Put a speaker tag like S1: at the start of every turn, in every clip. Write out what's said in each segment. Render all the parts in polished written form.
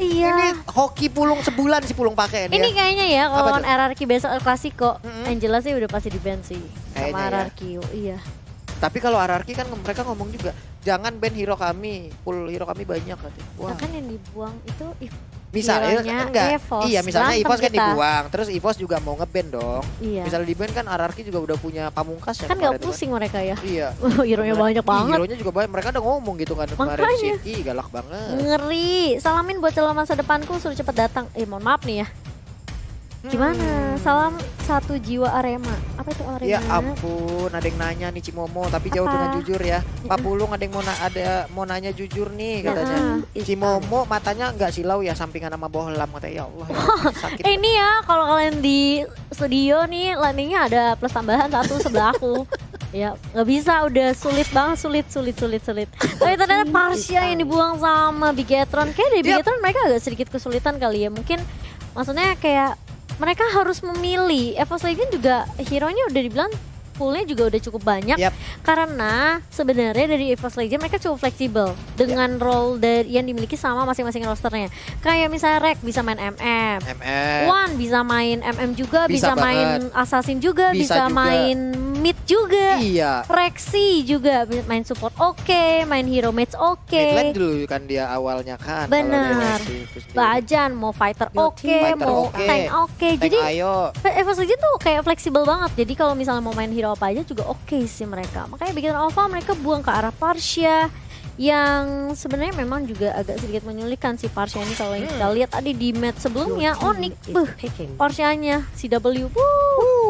S1: Iya.
S2: Ini hoki Pulung sebulan sih Pulung pakai dia.
S1: Ini kayaknya ya kalau
S2: Apa
S1: lawan RRQ besok El Clasico, Angela sih udah pasti di ban sih
S2: Kayaknya
S1: sama
S2: ya.
S1: RRQ. Iya.
S2: Tapi kalau RRQ kan mereka ngomong juga, jangan ban hero kami, full hero kami banyak katanya. Wah.
S1: Nah kan yang dibuang itu
S2: Misalnya
S1: heronya
S2: enggak.
S1: EVOS.
S2: Iya, misalnya
S1: Berantem
S2: EVOS kan
S1: kita.
S2: dibuang, terus EVOS juga mau nge-ban dong.
S1: Iya.
S2: Misalnya di ban kan RRQ juga udah punya pamungkas ya.
S1: Kan gak
S2: kemarin itu
S1: pusing mereka ya.
S2: Iya.
S1: Hero-nya banyak banget.
S2: Hero-nya juga banyak. Mereka udah ngomong gitu kan kemarin
S1: Makanya.
S2: sih. Ih, galak banget.
S1: Ngeri. Salamin buat calon masa depanku suruh cepet datang. Mohon maaf nih ya. Gimana? Salam satu jiwa Arema. Apa itu Arema?
S2: Ya ampun, ada yang nanya nih Cimomo, tapi jawab
S1: Apa?
S2: dengan jujur ya. Pak Pulung ada yang mau nanya jujur nih katanya. Cimomo matanya nggak silau ya sampingan sama bohlam katanya. Ya Allah, ya, sakit.
S1: Ini ya kalau kalian di studio nih landingnya ada plus tambahan satu sebelah aku. Ya nggak bisa, udah sulit banget, sulit. Tapi ternyata Parsia yang dibuang sama Bigetron. Kayak di Bigetron mereka agak sedikit kesulitan kali ya. Mungkin maksudnya kayak mereka harus memilih. EVOS Legend juga hero-nya udah dibilang poolnya juga udah cukup banyak. Karena sebenarnya dari EVOS Legend mereka cukup fleksibel dengan role yang dimiliki sama masing-masing rosternya. Kayak misalnya Rek bisa main MM, Wan bisa main MM juga, bisa main Assassin juga, bisa main mid juga.
S2: Iya.
S1: Rexy juga main support oke, main hero match oke.
S2: Midland dulu kan dia awalnya kan.
S1: Benar. Bajan mau fighter oke, mau tank oke. Jadi EVOS Legend tuh kayak fleksibel banget. Jadi kalau misalnya mau main hero apa aja juga oke sih mereka. Makanya bikin Alpha mereka buang ke arah Parsia yang sebenarnya memang juga agak sedikit menyulitkan si Parsia ini kalau yang kita lihat tadi di match sebelumnya. Onyx, Parsianya CW.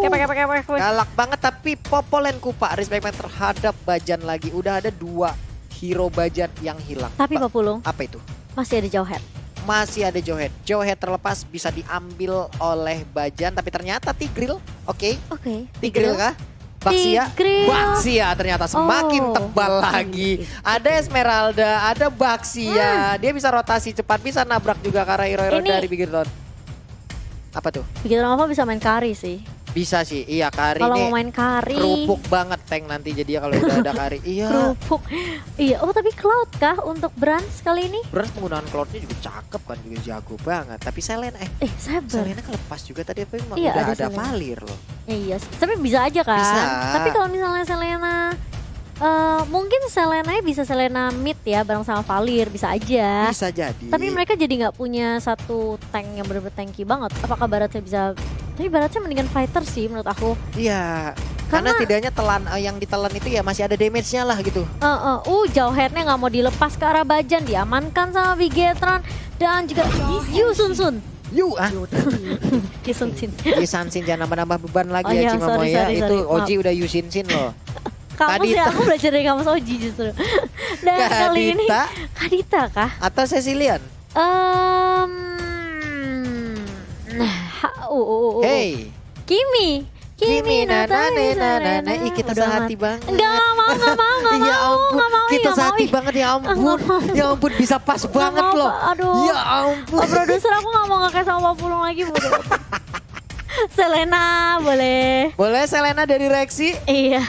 S1: Kepek.
S2: Galak banget tapi Popolenku Pak, respect terhadap Bajan lagi. Udah ada 2 hero Bajan yang hilang.
S1: Tapi Pak Pulung,
S2: apa itu?
S1: masih ada Jauhead.
S2: Masih ada Jauhead. Jauhead terlepas bisa diambil oleh Bajan tapi ternyata Tigreal. Oke. Tigreal kah? Baxia ternyata semakin tebal lagi. Ada Esmeralda, ada Baxia. Dia bisa rotasi cepat, bisa nabrak juga karena hero-hero dari Bigetron. Apa tuh?
S1: Bigetron apa bisa main carry sih?
S2: Bisa sih, iya Kari
S1: kalau
S2: nih
S1: mau main carry
S2: kerupuk banget tank nanti jadi kalau udah ada Kari. Iya.
S1: Kerupuk. Iya, tapi Cloud kah untuk Brands kali ini?
S2: Brands penggunaan Cloudnya juga cakep kan, juga jago banget. Tapi Selena Selena kelepas juga tadi apa udah ada Valir loh.
S1: Iya, tapi bisa aja kan.
S2: Bisa.
S1: Tapi kalau misalnya Selena mungkin Selena bisa Selena mid ya bareng sama Valir, bisa aja.
S2: Bisa jadi.
S1: Tapi mereka jadi nggak punya satu tank yang bener-bener tanky banget. Apakah Baratnya bisa? Tapi Baratnya mendingan fighter sih menurut aku.
S2: Iya. Karena tidaknya yang ditelan itu ya masih ada damage-nya lah gitu.
S1: Jauheadnya nggak mau dilepas ke arah Bajan, diamankan sama Bigetron dan juga Yu Sun.
S2: Yusansin jangan nambah-nambah beban lagi ya Cimomo ya. Itu Oji udah Yusinsin loh.
S1: Kamu sih, aku belajar dari kamu Oji justru. Dan kali ini Kadita kah?
S2: Atau Cecilian? Hey
S1: Kimi
S2: Ih kita sehati banget.
S1: Enggak mau
S2: Ya ampun, kita sehati banget ya ampun. Ya ampun bisa pas banget loh.
S1: Aduh.
S2: Ya ampun.
S1: Produser aku gak mau ngakak sama Pak Pulung lagi. Selena boleh.
S2: Boleh Selena dari Rexy?
S1: Iya.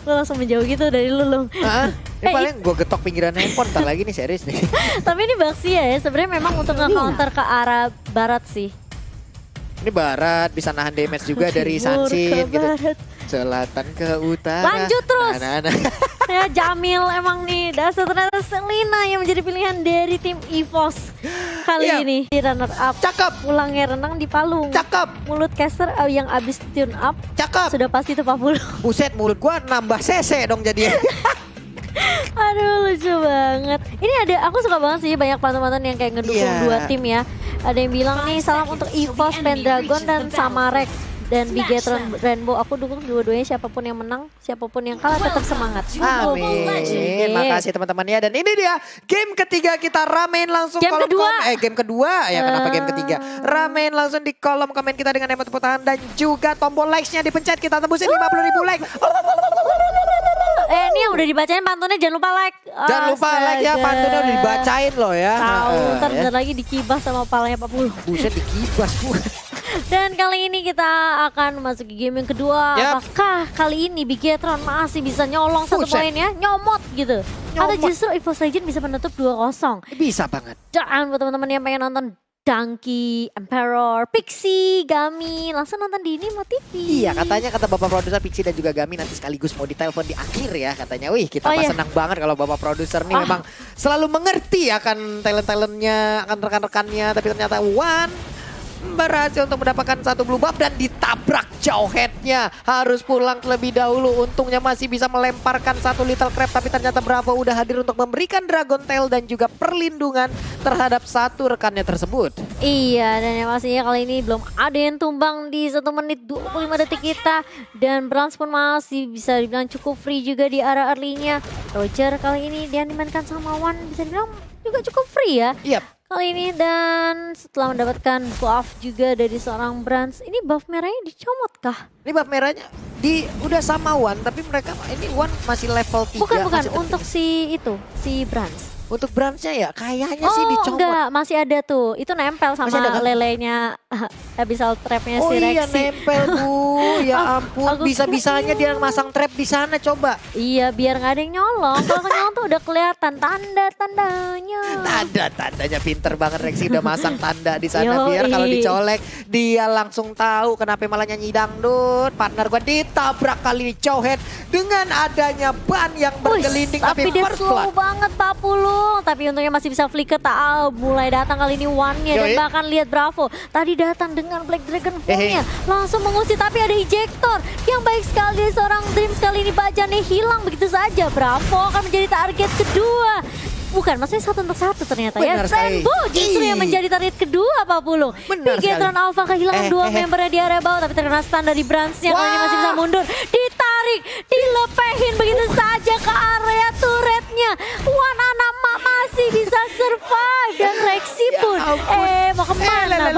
S1: Lu langsung menjauh gitu dari lu.
S2: Ini paling gue getok pinggiran handphone ntar lagi nih serius nih.
S1: Tapi ini Baxia ya sebenarnya memang untuk nge-counter ke arah barat sih.
S2: Ini barat bisa nahan damage juga dari Sansin gitu. Selatan ke utara.
S1: Lanjut terus. Ya Jamil emang nih dasar ternyata Selena yang menjadi pilihan dari tim EVOS kali ini. Di runner up.
S2: Cakep.
S1: Pulangnya renang di palung.
S2: Cakep.
S1: Mulut caster yang abis tune up.
S2: Cakep.
S1: Sudah pasti itu 40.
S2: Buset mulut gua nambah cc dong jadinya.
S1: Aduh lucu banget. Ini ada, aku suka banget sih banyak panton-panton yang kayak ngedukung dua tim ya. Ada yang bilang nih salam untuk EVOS, Pendragon dan sama Rex dan Bigetron Rainbow. Aku dukung dua-duanya, siapapun yang menang, siapapun yang kalah tetap semangat.
S2: Amin. Makasih teman-teman ya. Dan ini dia game ketiga kita, ramein langsung
S1: game
S2: kolom
S1: kedua.
S2: Game kedua ya kenapa game ketiga. Ramein langsung di kolom komen kita dengan emot tepuk tangan dan juga tombol likes-nya dipencet, kita tembusin 50.000 like.
S1: Ini yang udah dibacain pantunnya jangan lupa like.
S2: Jangan lupa like ya, pantunnya udah dibacain loh ya.
S1: Tahu, ntar bentar lagi dikibas sama palanya Pak Pulung.
S2: Buset dikibas.
S1: Dan kali ini kita akan masuk ke game yang kedua. Apakah kali ini Bigetron masih bisa nyolong satu poin ya? Nyomot gitu. Atau justru EVOS Legend bisa menutup 2-0?
S2: Bisa banget.
S1: Dan buat teman-teman yang pengen nonton Donkey, Emperor, Pixie, Gami, langsung nonton di Nimo TV.
S2: Iya, katanya kata Bapak Produser Pixie dan juga Gami nanti sekaligus mau ditelepon di akhir ya katanya. Wih, kita senang banget kalau Bapak Produser nih memang selalu mengerti akan talent-talentnya, akan rekan-rekannya. Tapi ternyata berhasil untuk mendapatkan satu blue buff dan ditabrak jauh headnya. Harus pulang terlebih dahulu. Untungnya masih bisa melemparkan satu Little Crab. Tapi ternyata Bravo udah hadir untuk memberikan Dragon Tail dan juga perlindungan terhadap satu rekannya tersebut.
S1: Iya, dan yang pastinya kali ini belum ada yang tumbang di 1 menit 25 detik kita. Dan Brans pun masih bisa dibilang cukup free juga di arah early-nya. Roger kali ini dia dimainkan sama Wan bisa dibilang juga cukup free ya. Kali ini, dan setelah mendapatkan buff juga dari seorang Brans, ini buff merahnya dicomot kah?
S2: Ini buff merahnya udah sama Wan, tapi mereka ini Wan masih level 3.
S1: Bukan, untuk si Brans.
S2: Untuk Bransnya ya kayaknya sih dicomot.
S1: Enggak, masih ada tuh. Itu nempel sama lelenya abyssal trapnya si Rexy.
S2: Oh iya nempel Bu, ya ampun. Bisa-bisanya dia masang trap di sana coba.
S1: Iya, biar nggak ada yang nyolong. Kalau nyolong tuh udah kelihatan tanda-tandanya.
S2: Tanda-tandanya pinter banget Rexy udah masang tanda di sana. Biar kalau dicolek dia langsung tahu kenapa malah nyanyi dangdut. Partner gua ditabrak kali ini Jowhead dengan adanya ban yang bergelinding.
S1: Tapi dia slow banget 40. Tapi untungnya masih bisa flicker. Mulai datang kali ini One-nya. Dan bahkan lihat Bravo tadi datang dengan Black Dragon Fall-nya langsung mengusir, tapi ada ejector yang baik sekali dari seorang Dreams. Kali ini Bajannya hilang begitu saja. Bravo akan menjadi target kedua. Bukan, maksudnya 1 untuk 1 ternyata ya. Rainbow justru yang menjadi target kedua Pak Pulung. Bigetron Alpha kehilangan 2 membernya di area bawah, tapi terkena stun dari Brans-nya. Kali ini masih bisa mundur. Ditarik, dilepehin begitu saja ke area turretnya. Wan anak mak masih bisa survive. Dan Rexy pun mau kemana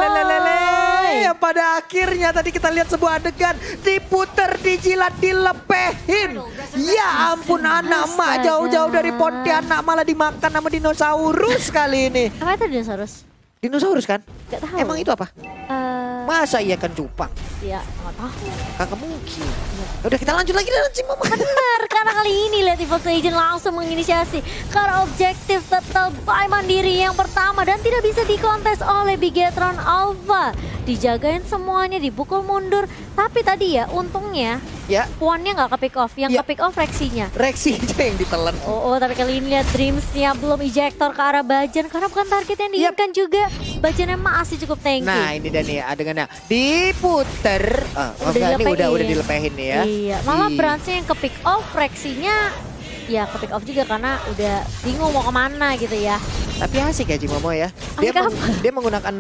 S2: Yang pada akhirnya tadi kita lihat sebuah adegan diputer, dijilat, dilepehin. Ya ampun, anak mak jauh-jauh dari Pontianak malah dimakan sama dinosaurus kali ini.
S1: Apa itu dinosaurus?
S2: Dinosaurus kan?
S1: Gak tahu.
S2: Emang itu apa? Masa iya kan cupang?
S1: Iya, gak tahu.
S2: Kagak mungkin. Udah kita lanjut lagi dan Mama.
S1: Benar, karena kali ini lihat EVOS Legend langsung menginisiasi karena objektif tetap by mandiri yang pertama dan tidak bisa dikontes oleh Bigetron Alpha. Dijagain semuanya, dipukul mundur. Tapi tadi ya untungnya One-nya nggak ke pick off, yang ke pick off Rexy-nya.
S2: Rexy aja yang ditelan.
S1: Tapi kali ini lihat Dreams-nya belum ejector ke arah Bajan karena bukan target yang diinginkan juga. Bajannya masih cukup tanky.
S2: Nah ini dan nih adegannya diputer. Udah dilepehin nih ya.
S1: Iya, malah Brans-nya yang ke pick off, Rexy-nya ya ke pick off juga karena udah bingung mau kemana gitu ya.
S2: Tapi asik ya Jimomo ya. Dia menggunakan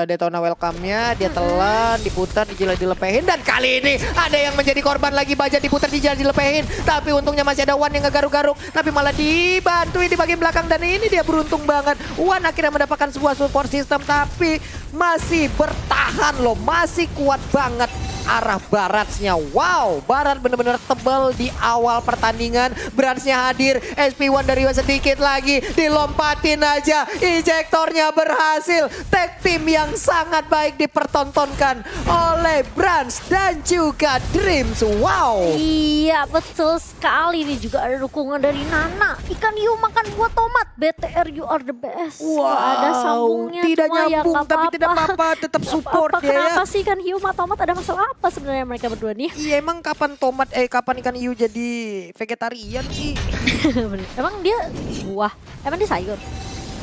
S2: Detona Welcome-nya, dia telan, diputar, dijilat, dilepehin. Dan kali ini ada yang menjadi korban lagi. Bajan diputar, dijilat, dilepehin. Tapi untungnya masih ada Wan yang ngegaruk-garuk. Tapi malah dibantu di bagian belakang. Dan ini dia beruntung banget. Wan akhirnya mendapatkan sebuah support system. Tapi masih bertahan loh. Masih kuat banget arah Barats-nya. Wow, Barat benar-benar tebal di awal pertandingan. Brans-nya hadir, SP1 dari sedikit lagi. Dilompatin aja, ejektornya berhasil. Tag team yang sangat baik dipertontonkan oleh Brans dan juga Dreams. Wow.
S1: Iya, betul sekali. Ini juga ada dukungan dari Nana. Ikan hiu makan buah tomat. BTR you are the best.
S2: Wow,
S1: ada sambungnya.
S2: Tidak nyambung ya, tapi tidak apa-apa. Tetap support ya.
S1: Kenapa sih ikan hiu makan tomat ada masalah apa sebenarnya mereka berdua nih?
S2: Iya, emang kapan ikan hiu jadi vegetarian sih?
S1: Emang dia buah? Emang dia sayur?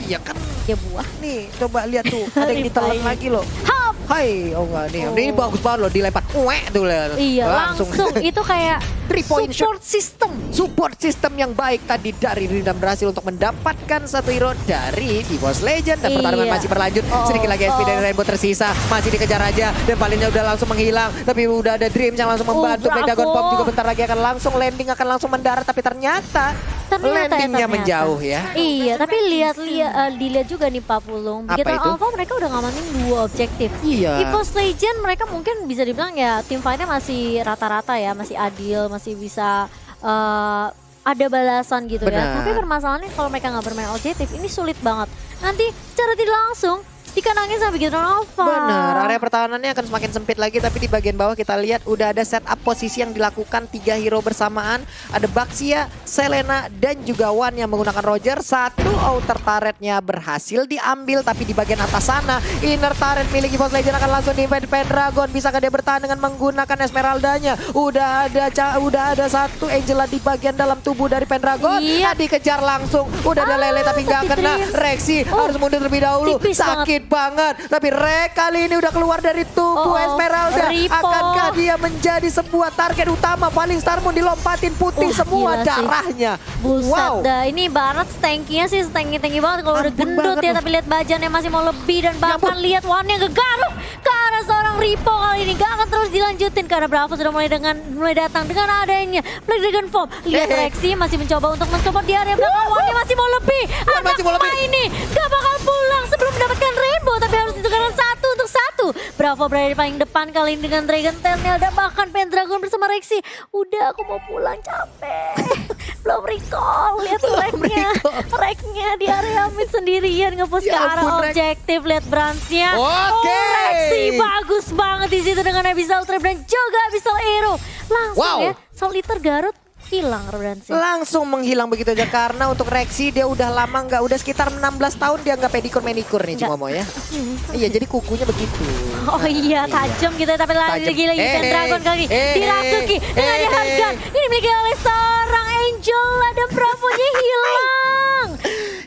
S2: Iya kan.
S1: Dia buah.
S2: Nih, coba lihat tuh. Ada yang ditelan lagi loh. Hai, enggak nih. Ini bagus banget loh, dilempar. Tuh
S1: iya, langsung. Itu kayak
S2: 3-point
S1: support system.
S2: Support system yang baik tadi dari Rindam berhasil untuk mendapatkan satu hero dari EVOS Legend. Dan pertarungan masih berlanjut. Sedikit lagi SP dari Rainbow tersisa. Masih dikejar aja. Dan palingnya udah langsung menghilang. Tapi udah ada Dreams yang langsung membantu. Black Dragon Pop juga bentar lagi akan langsung landing, akan langsung mendarat. Tapi ternyata landingnya menjauh ya.
S1: Iya, tapi dilihat juga nih Pak Pulung. Bigetron Alpha mereka udah ngamanin 2 objektif.
S2: Iya.
S1: EVOS Legend mereka mungkin bisa dibilang ya tim fight-nya masih rata-rata ya, masih adil, masih bisa ada balasan gitu ya. Tapi permasalahannya kalau mereka nggak bermain objektif ini sulit banget. Nanti secara tidak langsung dikanangin sama Bigetron Alpha.
S2: Bener, area pertahanannya akan semakin sempit lagi. Tapi di bagian bawah kita lihat udah ada setup posisi yang dilakukan 3 hero bersamaan. Ada Baxia, Selena, dan juga Wan yang menggunakan Roger. Satu outer turretnya berhasil diambil, tapi di bagian atas sana inner turret milik EVOS Legend akan langsung di-invade Pendragon. Bisakah dia bertahan dengan menggunakan Esmeraldanya? Udah ada satu Angela di bagian dalam tubuh dari Pendragon. Dikejar langsung, udah ada Lele tapi nggak kena. Rexy harus mundur terlebih dahulu. Sakit banget. Tapi Rek kali ini udah keluar dari tubuh Esmeralda. Akankah dia menjadi sebuah target utama? Paling Starmoon dilompatin putih semua darahnya.
S1: Buset dah, ini Barat stankinya sih stanky banget kalau udah gendut ya. Tapi lihat Bajannya masih mau lebih dan bahkan lihat Wan yang kegaruk ke arah seorang Ripo kali ini. Gak akan terus dilanjutin karena Bravo sudah mulai datang dengan adanya Black Dragon Form. Lihat Rexy masih mencoba untuk mensupport di area belakang. Wannya masih mau lebih. Anak ini gak bakal pulang sebelum mendapatkan Rainbow, tapi harus ditukarkan 1 untuk 1. Bravo berada di paling depan kali ini dengan Dragon Tail-nya. Ada bahkan Pendragon bersama Rexy. Udah, aku mau pulang, capek. Belum recall, lihat Reknya di area mid sendirian nge-push ke arah objektif. Lihat Bransnya. Rexy bagus banget di situ dengan Abyssal Trap dan juga Abyssal Arrow. Langsung ya, Soliter Garut hilang Bransnya.
S2: Langsung menghilang begitu aja karena untuk Rexy dia udah lama nggak, udah sekitar 16 tahun dia nggak pedikur-manikur nih Cimomo ya. Iya, jadi kukunya begitu.
S1: Oh iya, tajam gitu tapi lagi Pendragon kali dirasuki dengan dihargai. Ini dimiliki oleh seorang Angela dan Bravo-nya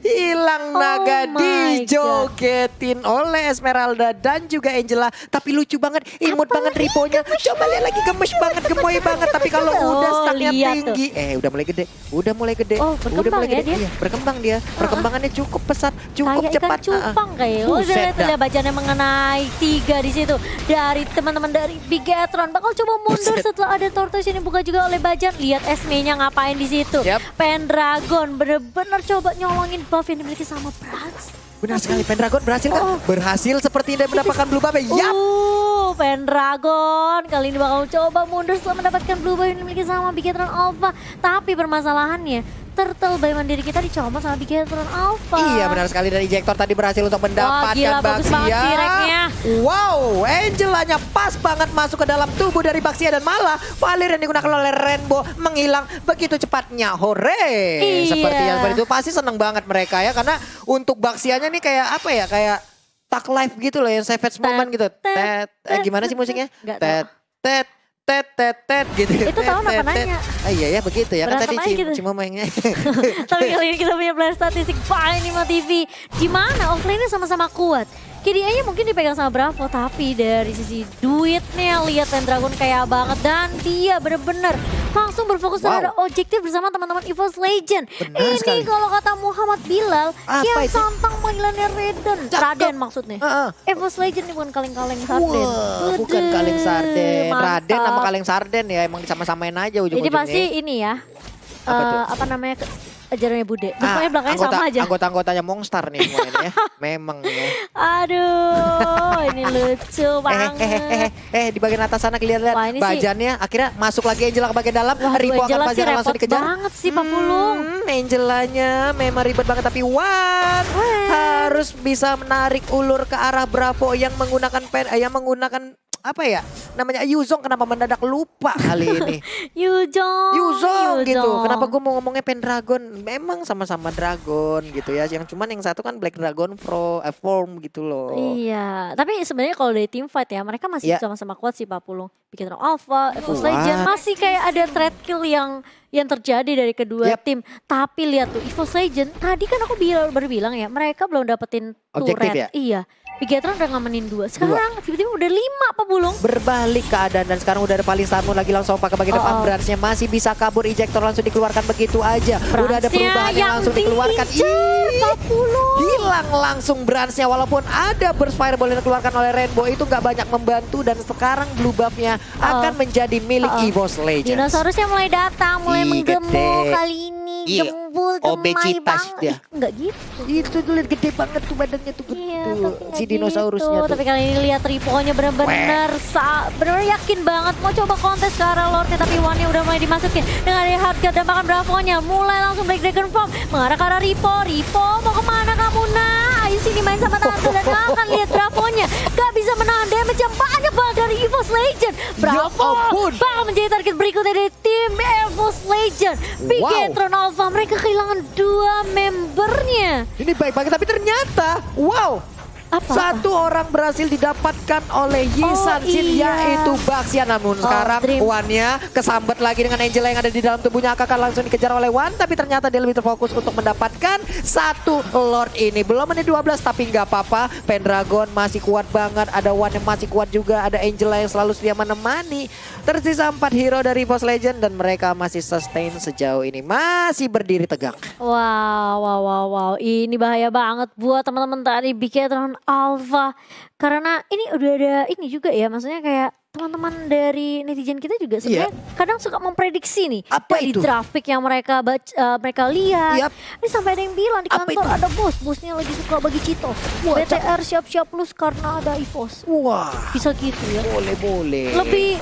S2: hilang naga dijogetin oleh Esmeralda dan juga Angela. Tapi lucu banget, imut banget Riponya. Coba lihat lagi, gemes banget, gemoy banget. Tapi kalau udah stacknya tinggi, udah mulai gede.
S1: Berkembang ya dia?
S2: Iya, berkembang dia. Perkembangannya cukup pesat, cukup cepat.
S1: Kayak ikan cupang kayak. Lihat Bajannya mengenai 3 di situ dari teman-teman dari Bigetron. Bakal coba mundur setelah ada Tortoise ini buka juga oleh Bajan. Lihat Esme-nya ngapain di situ. Pendragon bener-bener coba nyolongin buff yang dimiliki sama Brans.
S2: Benar sekali, Pendragon berhasil kan? Berhasil seperti dia mendapatkan blue buff.
S1: Pendragon kali ini bakal coba mundur setelah mendapatkan blue buff yang dimiliki sama Bigetron Alpha. Tapi permasalahannya, turtle by mandiri kita dicomot sama Bigetron Alpha.
S2: Iya, benar sekali, dari ejector tadi berhasil untuk mendapatkan Baxia. Wow, Angelanya pas banget masuk ke dalam tubuh dari Baxia dan malah Valir yang digunakan oleh Rainbow menghilang begitu cepatnya. Hore! Seperti itu pasti seneng banget mereka ya, karena untuk Baxianya nih kayak apa ya, kayak tag live gitu loh, yang savage moment gitu. Gimana sih musiknya? Tet gitu.
S1: Itu tahu apa nanya?
S2: Iya ya, begitu ya. Kan tadi cuma mainnya.
S1: Tapi kali ini kita punya player statistik Anima TV. Gimana offline-nya sama-sama kuat. KDA-nya mungkin dipegang sama Bravo, tapi dari sisi duitnya lihat Pendragon kaya banget dan dia bener-bener langsung berfokus terhadap objektif bersama teman-teman EVOS Legend. Ini kalau kata Muhammad Bilal, yang santang panggilannya Raden maksudnya. EVOS Legend ini bukan kaleng-kaleng sarden.
S2: Bukan kaleng sarden. Raden sama kaleng sarden ya, emang disama-samain aja ujung-ujungnya.
S1: Ini pasti ini ya, apa namanya, ajarannya Bude. Pokoknya belakangnya sama aja.
S2: Anggota-anggotanya Mongstar nih semua ini ya. Memang ya.
S1: Aduh, ini lucu banget.
S2: Di bagian atas sana kelihatan Bajannya akhirnya masuk lagi Angela ke bagian dalam. Ripo akan pasti langsung dikejar.
S1: Banget sih Pak Pulung.
S2: Angelanya memang ribet banget, tapi Wan harus bisa menarik ulur ke arah Bravo yang menggunakan apa ya namanya, Yuzong. Kenapa mendadak lupa kali ini? Yuzong gitu. Kenapa gue mau ngomongnya Pendragon? Memang sama-sama dragon gitu ya. Yang cuman yang satu kan Black Dragon form gitu loh.
S1: Iya. Tapi sebenarnya kalau dari team fight ya, mereka masih sama-sama kuat sih Pak Pulung. Bikin Alpha, EVOS Legend masih kayak ada threat kill yang terjadi dari kedua tim. Tapi lihat tuh EVOS Legend, tadi kan aku baru bilang ya, mereka belum dapetin turret. Ya? Iya. Bigetron udah ngamenin 2. Sekarang tiba-tiba udah 5 Pak Bulung.
S2: Berbalik keadaan dan sekarang udah ada paling Starmoon lagi langsung pakai bagian depan. Bransnya masih bisa kabur, ejector langsung dikeluarkan begitu aja. Udah ada perubahan yang langsung dikeluarkan. Hilang langsung Bransnya, walaupun ada burst fireball yang dikeluarkan oleh Rainbow itu gak banyak membantu, dan sekarang blue buffnya akan menjadi milik EVOS Legends.
S1: Dinosaurusnya mulai datang, mulai menggemuk kali ini. Gembul, gemai banget. Enggak gitu.
S2: Itu lihat gede banget tuh badannya tuh. Si dinosaurusnya tuh.
S1: Tapi kali ini lihat Ripo-nya bener-bener yakin banget mau coba kontes ke arah Lordnya, tapi One-nya udah mulai dimasukin dengan ada hardcut dan bahkan Bravo-nya mulai langsung Black Dragon Form mengarah ke arah Ripo. Mau kemana kamu nak? Ayo sini main sama Tante dan makan. Lihat Bravo-nya. Gak bisa menahan damage yang banyak banget dari EVOS Legend. Bravo bakal menjadi target berikutnya dari tim EVOS Legend. Bigetron Alpha, mereka kehilangan 2 membernya.
S2: Ini baik banget, tapi ternyata satu orang berhasil didapatkan oleh Yisan Shin, yaitu Baxia. Namun sekarang Wan-nya kesambet lagi dengan Angela yang ada di dalam tubuhnya. Akan langsung dikejar oleh Wan, tapi ternyata dia lebih terfokus untuk mendapatkan satu Lord ini. Belum menit 12, tapi nggak apa-apa. Pendragon masih kuat banget, ada Wan yang masih kuat juga, ada Angela yang selalu setia menemani. Tersisa 4 hero dari EVOS Legend dan mereka masih sustain sejauh ini, masih berdiri tegak.
S1: Wow. Ini bahaya banget buat teman-teman tadi Bigetron Alpha. Karena ini udah ada ini juga ya, maksudnya kayak teman-teman dari netizen kita juga sebenarnya kadang suka memprediksi nih. Dari traffic yang mereka mereka lihat. Ini sampai ada yang bilang di kantor ada bosnya lagi suka bagi Cheetos. BTR siap-siap plus karena ada EVOS. Wah, bisa gitu ya.
S2: Boleh.
S1: Lebih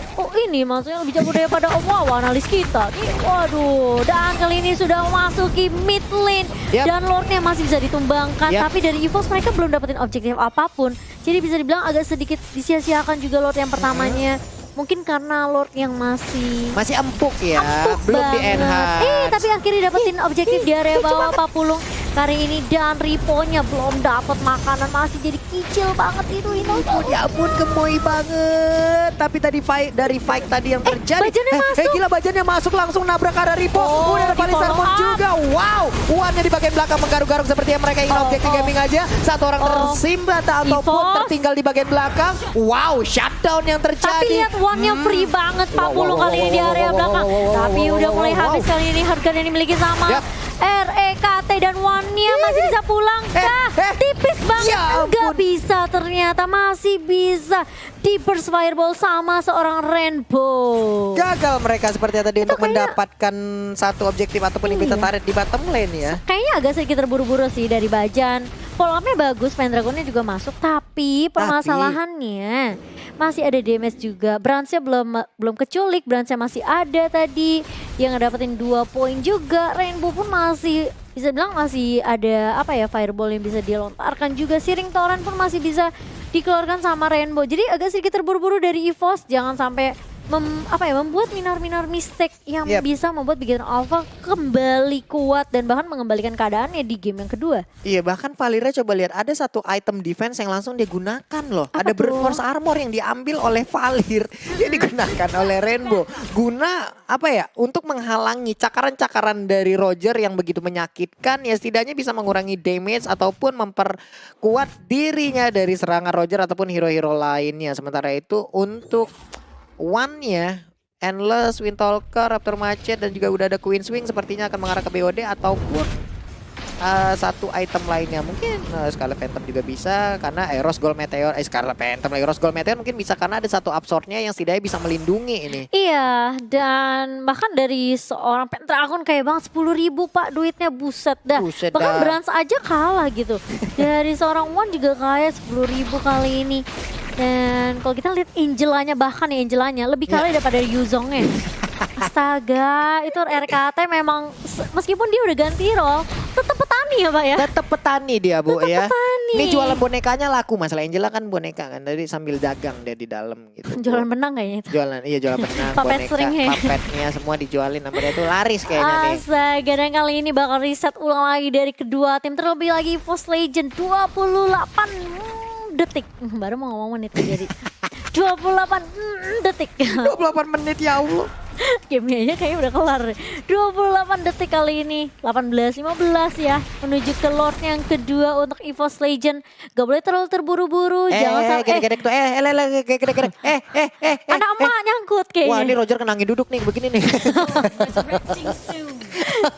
S1: ini maksudnya lebih jago daripada analis kita. Waduh, dan kali ini sudah memasuki mid lane dan Lordnya masih bisa ditumbangkan. Tapi dari EVOS mereka belum dapetin objektif apapun. Jadi bisa dibilang agak sedikit disia-siakan juga Lord yang pertamanya. Mungkin karena Lord yang masih
S2: empuk ya, belum di-enhance.
S1: Tapi akhirnya dapetin objektif di area bawah Papulung kali ini. Dan Ripo-nya belum dapat makanan, masih jadi kicil banget itu.
S2: Ya ampun, gemoy banget. Tapi tadi dari fight tadi yang terjadi. Gila, bajannya masuk langsung nabrak arah Ripo. Udah ada Palis Harmon juga. Wow, Wan-nya di bagian belakang menggaruk-garuk seperti yang mereka ingin objektif gaming aja. Satu orang tersimbat ataupun tertinggal di bagian belakang. Wow, shutdown yang terjadi.
S1: Tapi lihat Wan-nya free banget 40 kali ini di area belakang. Tapi udah mulai habis kali ini harga yang dimiliki sama REKT dan Wan-nya masih bisa pulang kah? Tipis banget, nggak bisa ternyata, masih bisa di burst fireball sama seorang Rainbow.
S2: Gagal mereka seperti tadi untuk mendapatkan satu objektif ataupun limited turret di bottom lane ya.
S1: Kayaknya agak sedikit terburu-buru sih dari Bajan. Follow-up-nya bagus, Pendragonnya juga masuk, tapi permasalahannya masih ada damage juga. Branch-nya belum keculik, Branch-nya masih ada tadi yang dapetin 2 poin juga. Rainbow pun masih bisa bilang masih ada fireball yang bisa dilontarkan juga. Siring Toran pun masih bisa dikeluarkan sama Rainbow. Jadi agak sedikit terburu-buru dari EVOS, jangan sampai membuat minor mistake yang bisa membuat Bigetron Alpha kembali kuat dan bahkan mengembalikan keadaannya di game yang kedua.
S2: Iya, bahkan Valira coba lihat ada satu item defense yang langsung dia gunakan loh. Ada Brute Force Armor yang diambil oleh Valir. Dia digunakan oleh Rainbow. Guna untuk menghalangi cakaran-cakaran dari Roger yang begitu menyakitkan. Ya setidaknya bisa mengurangi damage ataupun memperkuat dirinya dari serangan Roger ataupun hero-hero lainnya. Sementara itu untuk Wan-nya, Endless, Windtalker, Raptor Macet dan juga udah ada Queen Swing sepertinya akan mengarah ke BOD ataupun satu item lainnya. Mungkin Scarlet Phantom juga bisa karena Eros Gold Meteor, Scarlet Phantom lagi Eros Gold Meteor mungkin bisa karena ada satu absorb-nya yang setidaknya bisa melindungi ini.
S1: Iya, dan bahkan dari seorang Pendragon kayak banget 10.000 Pak duitnya, buset dah. Bahkan Branch aja kalah gitu. Dari seorang Wan juga kayak 10.000 kali ini. Dan kalau kita lihat Angelanya, bahkan ya Angelanya lebih kali daripada Yuzongnya. Astaga, itu RKT memang meskipun dia udah ganti role, tetap petani ya Pak ya?
S2: Tetap petani dia Bu ya.
S1: Petani.
S2: Ini jualan bonekanya laku, masalah Angela kan boneka kan, jadi sambil dagang dia di dalam gitu.
S1: Jualan benang kayaknya itu.
S2: Jualan benang, boneka, papetnya semua dijualin, namanya itu laris kayaknya nih.
S1: Astaga, dan kali ini bakal reset ulang lagi dari kedua tim, terlebih lagi EVOS Legend 28 detik. Baru mau ngomong menit jadi 28 detik.
S2: 28 menit ya Allah.
S1: Gamenya kayaknya udah kelar. 28 detik kali ini. 18-15 ya. Menuju ke Lord yang kedua untuk EVOS Legend. Gak boleh terlalu terburu-buru. Jangan sampai anak emak nyangkut kayaknya.
S2: Wah, ini Roger kena angin duduk nih begini nih.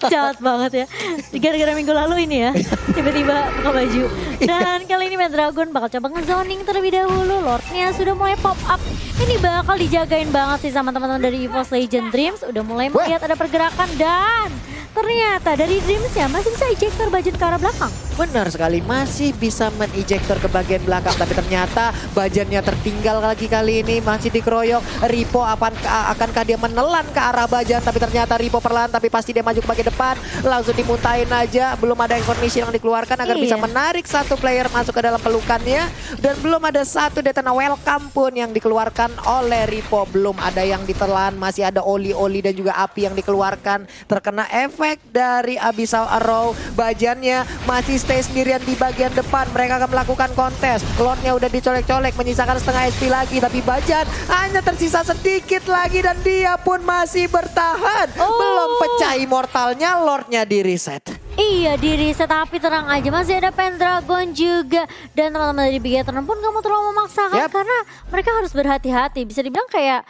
S1: Jahat banget ya. Gara-gara minggu lalu ini ya. Tiba-tiba buka baju. Dan kali ini Pendragon bakal coba ngezoning terlebih dahulu. Lordnya sudah mulai pop up. Ini bakal dijagain banget sih sama teman-teman dari EVOS Legend. Dreams udah mulai melihat ada pergerakan dan ternyata dari Dreams ya masih bisa ejector Bajan ke arah belakang.
S2: Benar sekali, masih bisa men-ejector ke bagian belakang. Tapi ternyata Bajannya tertinggal lagi kali ini. Masih dikeroyok. Ripo akankah dia menelan ke arah Bajan? Tapi ternyata Ripo perlahan, tapi pasti dia maju ke bagian depan. Langsung dimuntahin aja. Belum ada informasi yang dikeluarkan agar bisa menarik satu player masuk ke dalam pelukannya. Dan belum ada satu Detana welcome pun yang dikeluarkan oleh Ripo. Belum ada yang ditelan. Masih ada oli-oli dan juga api yang dikeluarkan. Terkena efek dari Abyssal Arrow. Bajannya masih stay sendirian di bagian depan. Mereka akan melakukan kontes. Lordnya udah dicolek-colek, menyisakan setengah SP lagi. Tapi Bajan hanya tersisa sedikit lagi dan dia pun masih bertahan. Belum pecah immortalnya, Lordnya di reset.
S1: Iya di reset, tapi tenang aja masih ada Pendragon juga. Dan teman-teman dari Bigetron pun kamu terlalu memaksakan karena mereka harus berhati-hati. Bisa dibilang kayak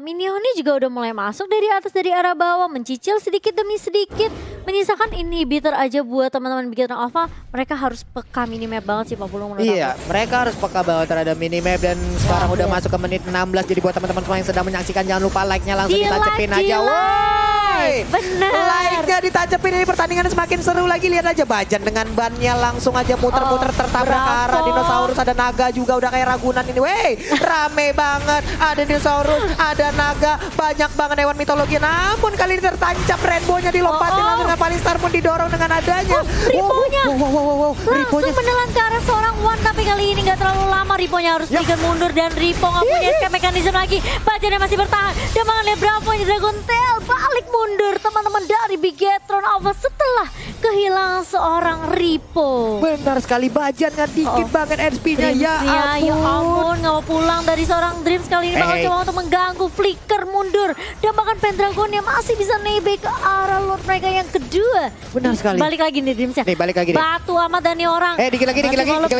S1: minionnya juga udah mulai masuk dari atas dari arah bawah, mencicil sedikit demi sedikit, menyisakan inhibitor aja buat teman-teman Bigetron Alpha. Mereka harus peka minimap banget sih Pak Pulung menurut
S2: Iya,
S1: aku.
S2: mereka harus peka banget terhadap minimap dan sekarang udah masuk ke menit 16. Jadi buat teman-teman semua yang sedang menyaksikan jangan lupa like-nya langsung ditancapin aja. Woi,
S1: bener.
S2: Like-nya ditancapin, ini pertandingan semakin seru lagi. Lihat aja Bajan dengan bannya langsung aja muter-muter tertabrak ke arah dinosaurus. Ada naga juga udah kayak Ragunan ini. Wey, rame banget. Ada dinosaurus, ada naga, banyak banget hewan mitologi. Namun kali ini tertancap, rainbow-nya dilompatin langsung dengan Palistar pun didorong dengan adanya.
S1: Riponya langsung
S2: Riponya
S1: menelan ke arah seorang Wan, tapi kali ini nggak terlalu lama. Riponya harus trigger mundur dan Ripo nggak punya escape mechanism lagi. Bajannya masih bertahan. Dia malah lihat Bravo Dragon Tail balik mundur teman-teman dari Bigetron Alpha setelah kehilangan seorang Ripo.
S2: Benar sekali, Bajan nggak dikit banget SP-nya. Ya
S1: ampun, nggak mau pulang dari seorang Dreams kali ini bakal coba untuk mengganggu. Flicker mundur dan bahkan Pendragonnya masih bisa nebek ke arah Lord mereka yang kedua.
S2: Benar sekali.
S1: Balik lagi nih Dreamsnya.
S2: Nih balik lagi nih.
S1: Batu amat dan nih orang.
S2: Dikit lagi.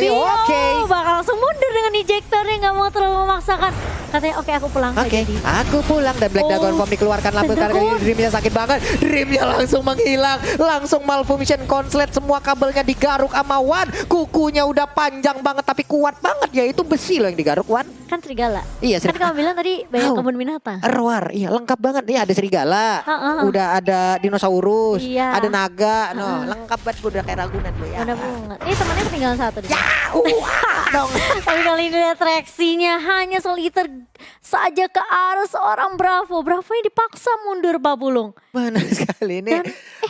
S2: Oke.
S1: Bakal langsung mundur dengan ejectornya, nggak mau terlalu memaksakan. Katanya oke aku pulang.
S2: Oke, aku pulang dan Black Dragon Bomb dikeluarkan lampu kali ini. Dreamnya sakit banget. Dreamnya langsung menghilang, langsung malfunction konslet, semua kabelnya digaruk sama Wan. Kukunya udah panjang banget tapi kuat banget ya, itu besi loh yang digaruk Wan.
S1: Kan serigala.
S2: Iya,
S1: kan kamu bilang tadi banyak kebun binatang.
S2: Roar, iya lengkap banget. Iya ada serigala, udah ada dinosaurus, ada naga, lengkap banget, udah kayak Ragunan gue ya.
S1: Udah banget. Ini temannya ketinggalan satu deh.
S2: Ya, dong.
S1: Tapi kali ini atraksinya hanya seliter saja ke arah seorang Bravo. Bravo-nya dipaksa mundur Pak Pulung.
S2: Benar sekali ini.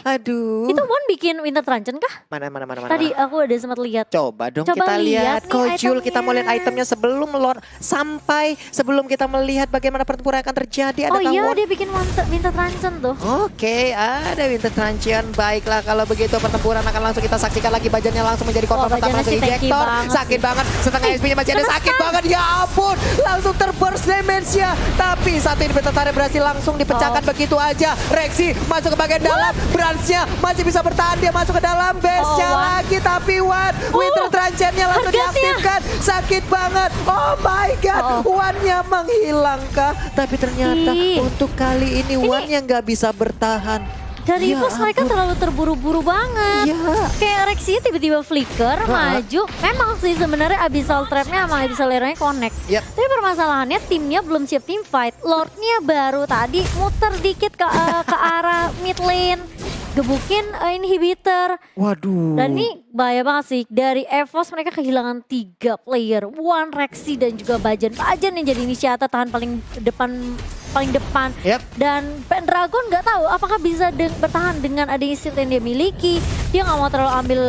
S2: Aduh.
S1: Itu Wan bikin Winter Truncheon kah?
S2: Mana.
S1: Tadi aku ada sempat lihat.
S2: Coba dong kita lihat. Kojul, kita mau lihat itemnya sebelum Lord. Sampai sebelum kita melihat bagaimana pertempuran akan terjadi.
S1: Oh iya, dia bikin Winter Truncheon tuh.
S2: Oke, ada Winter Truncheon. Baiklah kalau begitu pertempuran akan langsung kita saksikan lagi. Bajannya langsung menjadi korban pertama langsung ejector. Sakit banget. Setengah SP-nya masih ada, sakit banget. Ya ampun, langsung terburst damage-nya. Tapi satu inhibitor turret berhasil langsung dipecahkan begitu aja. Rexy masuk ke bagian dalam. Brans-nya masih bisa bertahan. Dia masuk ke dalam base-nya lagi. Tapi Wan, Winter Truncheon-nya langsung diaktifkan. Sakit banget. Oh my god, Wan-nya menghilangkah? Tapi ternyata untuk kali ini Wan-nya nggak bisa bertahan.
S1: Dari Evos mereka terlalu terburu-buru banget. Kayak Rexy tiba-tiba flicker, maju. Memang sih sebenarnya Abyssal Trap-nya sama Abyssal Arrow-nya connect. Tapi permasalahannya timnya belum siap team fight. Lord-nya baru tadi muter dikit ke arah mid lane. Gebukin inhibitor.
S2: Waduh.
S1: Dan ini bahaya banget sih. Dari Evos mereka kehilangan 3 player. Wan, Rexy dan juga Bajan. Bajan yang jadi inisiator tahan paling depan. Dan Pendragon nggak tahu apakah bisa bertahan dengan adanya shield yang dia miliki. Dia nggak mau terlalu ambil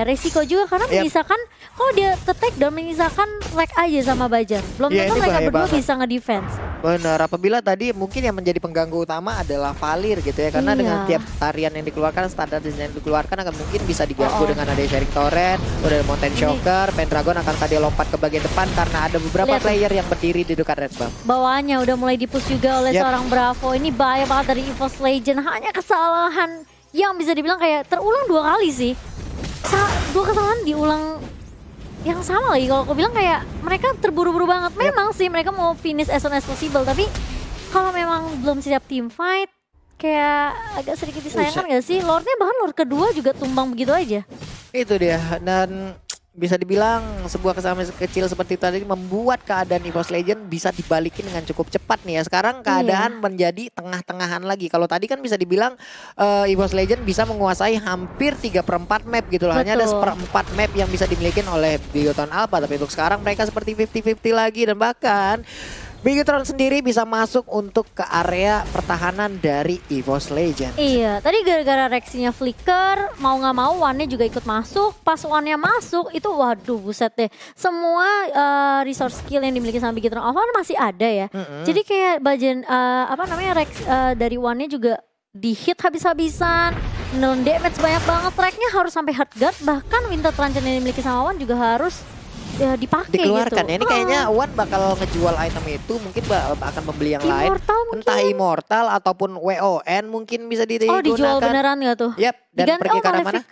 S1: resiko juga karena menyisakan kalau dia ke-take dan menyisakan lag aja sama Bajan. Belum tentu mereka berdua bisa nge-defense.
S2: Benar, apabila tadi mungkin yang menjadi pengganggu utama adalah Valir gitu ya. Karena dengan tiap tarian yang dikeluarkan, standar desain yang dikeluarkan akan mungkin bisa diganggu dengan ada sharing torrent, udah ada mountain shocker, Pendragon akan tadi lompat ke bagian depan karena ada beberapa player yang berdiri di dekat red buff.
S1: Bawaannya udah mulai dipush juga oleh seorang Bravo. Ini bahaya banget dari EVOS Legend. Hanya kesalahan yang bisa dibilang kayak terulang 2 kali sih. 2 kesalahan diulang yang sama lagi. Kalau aku bilang kayak mereka terburu-buru banget. Memang sih mereka mau finish as soon as possible. Tapi kalau memang belum siap team fight, kayak agak sedikit disayangkan gak sih? Lordnya bahkan Lord kedua juga tumbang begitu aja.
S2: Itu dia. Dan bisa dibilang sebuah kesalahan kecil seperti tadi membuat keadaan EVOS Legend bisa dibalikin dengan cukup cepat nih ya. Sekarang keadaan menjadi tengah-tengahan lagi. Kalau tadi kan bisa dibilang EVOS Legend bisa menguasai hampir 3/4 map gitu loh. Hanya ada 1/4 map yang bisa dimiliki oleh Bigoton Alpha. Tapi untuk sekarang mereka seperti 50-50 lagi. Dan bahkan Bigetron sendiri bisa masuk untuk ke area pertahanan dari EVOS Legend.
S1: Iya, tadi gara-gara Rexy-nya flicker, mau nggak mau One-nya juga ikut masuk. Pas One-nya masuk, itu waduh buset deh. Semua resource skill yang dimiliki sama Bigetron Alpha masih ada ya. Jadi kayak bagian Rex dari One-nya juga di-hit habis-habisan. Nelen damage banyak banget, tracknya harus sampai hard guard. Bahkan Winter Truncheon yang dimiliki sama One juga harus dipakai
S2: dikeluarkan
S1: gitu.
S2: ya. Ini kayaknya One bakal ngejual item itu, mungkin akan membeli yang lain.
S1: Mungkin.
S2: Entah Immortal ataupun WON mungkin bisa digunakan.
S1: Oh, dijual beneran gak tuh?
S2: Yap, dan pergi ke arah mana?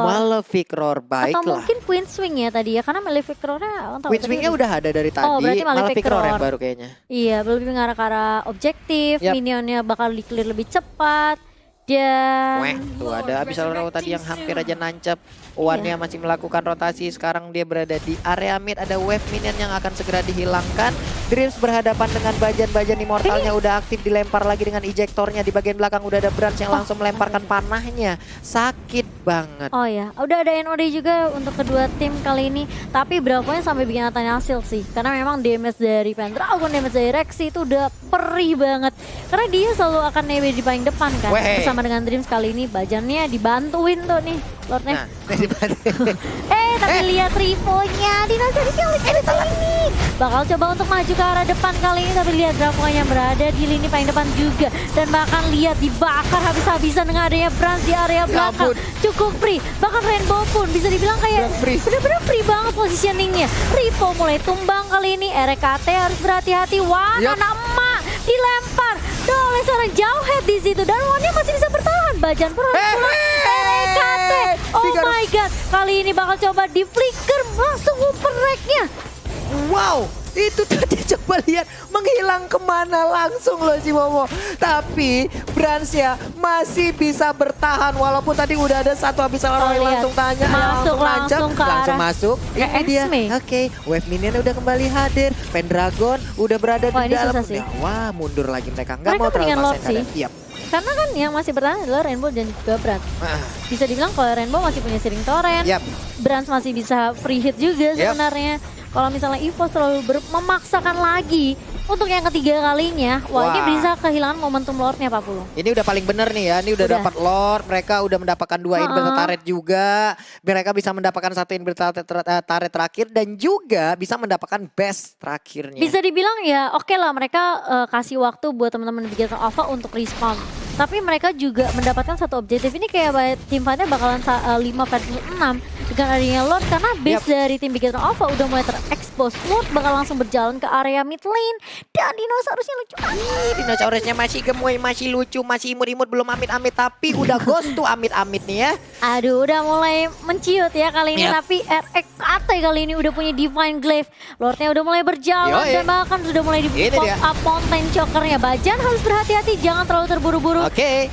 S2: Malefic Roar, baiklah.
S1: Atau mungkin Queen Swing ya tadi ya, karena Malefic Roar-nya
S2: Queen Swing-nya udah ada dari tadi.
S1: Oh, berarti
S2: Malefic Roar yang baru kayaknya.
S1: Iya, lebih mengarah ke arah objektif, minionnya bakal di-clear lebih cepat. Dan
S2: tuh ada Abyssal tadi yang hampir aja nancep. One-nya masih melakukan rotasi. Sekarang dia berada di area mid. Ada wave minion yang akan segera dihilangkan. Dreams berhadapan dengan Bajan Immortalnya udah aktif, dilempar lagi dengan ejectornya. Di bagian belakang udah ada Branch yang langsung melemparkan panahnya. Sakit banget.
S1: Oh ya, udah ada NOD juga untuk kedua tim kali ini. Tapi berapanya sampai bikin Natanya hasil sih. Karena memang damage dari Pendragon, damage dari Rexy itu udah perih banget. Karena dia selalu akan nebe di paling depan kan. Bersama dengan Dreams kali ini Bajannya dibantuin tuh nih Lordnya. Tapi lihat Rivonya Dinosaurus kali ini bakal coba untuk maju ke arah depan kali ini, tapi lihat Draconya berada di lini paling depan juga, dan bahkan lihat dibakar habis-habisan dengan adanya Branch di area belakang. Cukup free, bahkan Rainbow pun bisa dibilang kayak bener-bener free banget positioningnya. Rivo mulai tumbang kali ini, RKT harus berhati-hati. Wah, anak emak dilempar oleh seorang Jauhead di situ, dan One-nya masih bisa bertahan. Bajan pun harus pulang. RKT, oh my god, kali ini bakal coba di flicker langsung Wooper Rack-nya.
S2: Wow, itu tadi coba lihat menghilang kemana langsung loh si Momo. Tapi Branch-nya masih bisa bertahan walaupun tadi udah ada satu Abyssal Roar yang langsung tanya, langsung masuk. Ini dia. Oke, wave minion udah kembali hadir. Pendragon udah berada di dalam. Wah, mundur lagi mereka. Nggak mau terlalu masuk.
S1: Karena kan yang masih bertahan adalah Rainbow dan juga Branch. Bisa dibilang kalau Rainbow masih punya Searing Torrent, Branch masih bisa free hit juga sebenarnya. Kalau misalnya EVOS selalu memaksakan lagi untuk yang ketiga kalinya, ini bisa kehilangan momentum Lordnya Pak Pulung. Ini
S2: udah paling bener nih ya, ini udah dapat Lord, mereka udah mendapatkan 2 inverted turret juga. Mereka bisa mendapatkan 1 inverted turret terakhir dan juga bisa mendapatkan best terakhirnya.
S1: Bisa dibilang ya oke lah, mereka kasih waktu buat teman-teman Bigetron Alpha untuk respawn. Tapi mereka juga mendapatkan satu objektif. Ini kayak tim fight-nya bakalan 5 versus 6 dengan adanya Lord, karena base dari tim Bigetron Alpha udah mulai terekspos. Lord bakal langsung berjalan ke area mid lane, dan dinosaurusnya lucu banget.
S2: Dinosaurusnya masih gemoy, masih lucu, masih imut-imut, belum amit-amit, tapi udah ghost tuh amit-amit nih ya.
S1: Aduh, udah mulai menciut ya kali ini, tapi RKT kali ini udah punya Divine Glaive. Lordnya udah mulai berjalan dan bahkan sudah mulai di pop up mountain chokernya. Bajan harus berhati-hati, jangan terlalu terburu-buru.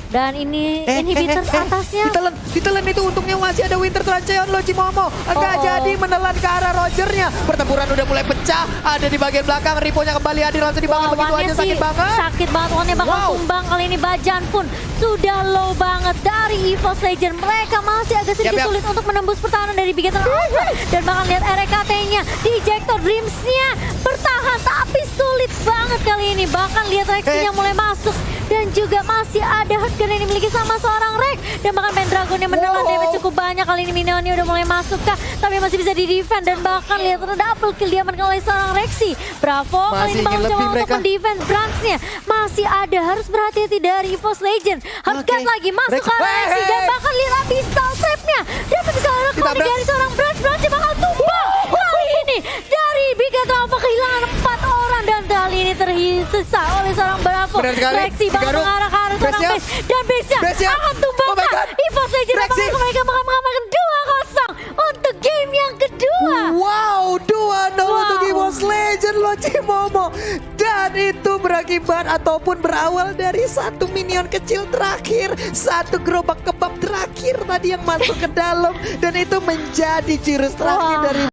S1: Dan ini inhibitor atasnya.
S2: Ditelan itu untungnya masih ada Winter Truncheon loh Cimomo. Enggak jadi menelan ke arah Rogernya. Pertempuran udah mulai pecah. Ada di bagian belakang, Rivonya kembali hadir langsung dibangun begitu aja, sakit banget.
S1: Sakit banget, One-nya bakal tumbang kali ini. Bajan pun sudah low banget dari EVOS Legend. Mereka masih agak sedikit sulit untuk menembus pertahanan dari Bigetron Alpha. Dan bahkan lihat RKT-nya di ejector, Dreams-nya bertahan tapi sulit banget kali ini. Bahkan lihat Rexy-nya mulai masuk, dan juga masih ada hardgun yang dimiliki sama seorang Rex, dan bahkan Pendragon yang menelan damage cukup banyak. Kali ini minionnya udah mulai masuk kah, tapi masih bisa di-defend, dan bahkan lihat double kill diamankan oleh seorang Rexy. Bravo, kali ini bakal coba untuk mendefend Branch-nya. Masih ada, harus berhati-hati dari EVOS Legend. Hardgun lagi masuk ke Rexy, dan bahkan lihat Abyssal Trap-nya dapat disalahkan dari seorang Branch. Branch-nya bakal tumbang kali ini dari Bigetron Alpha, kehilangan 4 orang, dan kali ini tersisa oleh seorang Bravo. Rexy bakal mengarah ke arah seorang base, dan base-nya akan tumbang. EVOS Legend mereka bakal mengamankan 2-0 untuk game yang kedua.
S2: Wow, 2-0 untuk EVOS Legend loh Cimomo. Dan Dan itu berakibat ataupun berawal dari satu minion kecil terakhir. Satu gerobak kebab terakhir tadi yang masuk ke dalam. Dan itu menjadi jurus terakhir dari